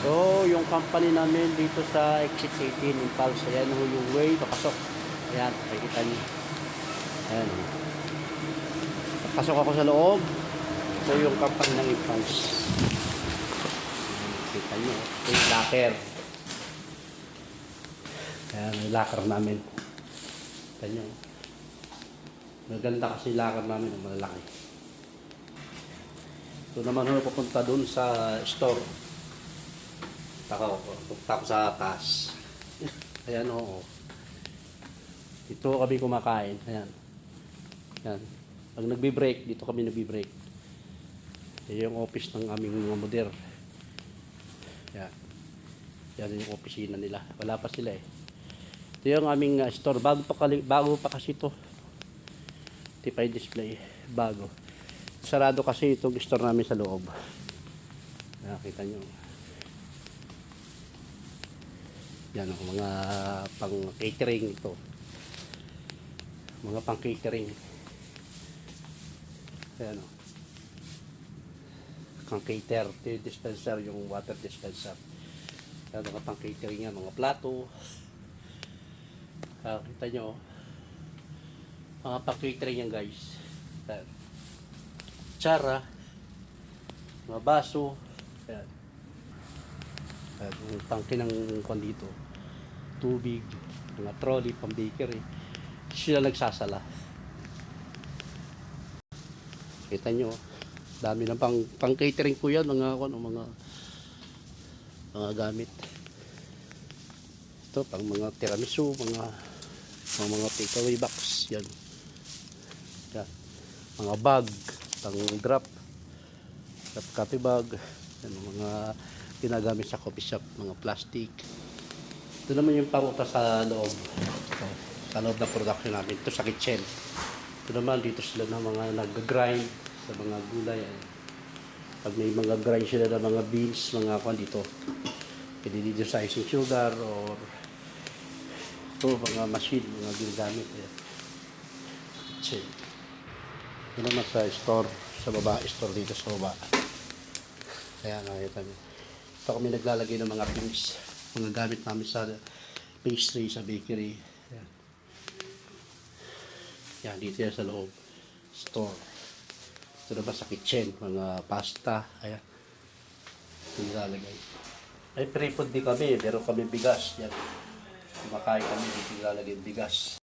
So, yung company namin dito sa Exit 18 Impulse. Ayan ho yung way papasok. Ayan, nakikita niyo. Ayan. Pasok ako sa loob. Ito yung company ng Impulse. Nakikita niyo. Ito yung locker. Ayan, yung locker namin. Kita niyo. Maganda kasi locker namin, malalaki. Ito naman ho, pupunta dun sa store. Punta ko sa taas. Ayan o. Dito kami kumakain. Ayan. Ayan. Pag nagbi-break, dito kami nagbi-break. Ayan yung office ng aming mga moder. Ayan. Yan yung opisina nila. Wala pa sila eh. Ito yung aming store. Bago pa kasi ito. Tipay display. Bago. Sarado kasi itong store namin sa loob. Nakita nyo. Yan ang mga pang catering ito. Mga pang catering. Ayan o. Pang cater. Ito yung dispenser, yung water dispenser. Ayan mga pang catering yan. Mga plato. Kita nyo. Mga pang catering yan guys. Ayan. Tsara. Mga baso. Ayan. Ayan. Yung tangke ng kwan dito. Tubig, mga trolley, pang bakery. Sila nagsasala. Kita nyo, dami ng pang catering po yan, mga gamit. Ito, pang mga tiramisu, mga takeaway box, yan. Yan. Mga bag, pang drop, coffee bag, yan, mga ginagamit sa coffee shop, mga plastic. Ito naman yung paruta sa loob. Ito, sa loob ng production namin. Ito sa kitchen. Ito naman, dito sila ng mga nag-grind sa mga gulay. Pag may mga grind sila ng mga beans, mga kwan dito. Pwede dito sa icing sugar or ito, mga machine, mga ginagamit. Kitchen. Ito naman sa store, sa baba, store dito sa baba. Ayan, nakita niyo. Ito kami naglalagay ng mga things. Mga gamit namin sa pastry, sa bakery. Yan. Yan, dito yan sa loob. Store. Ito naman sa kitchen. Mga pasta. Ayan. Ito nilalagay. Ay, pre-food din kami. Meron kami bigas. Yan. Kumakain kami. Dito nilalagay bigas.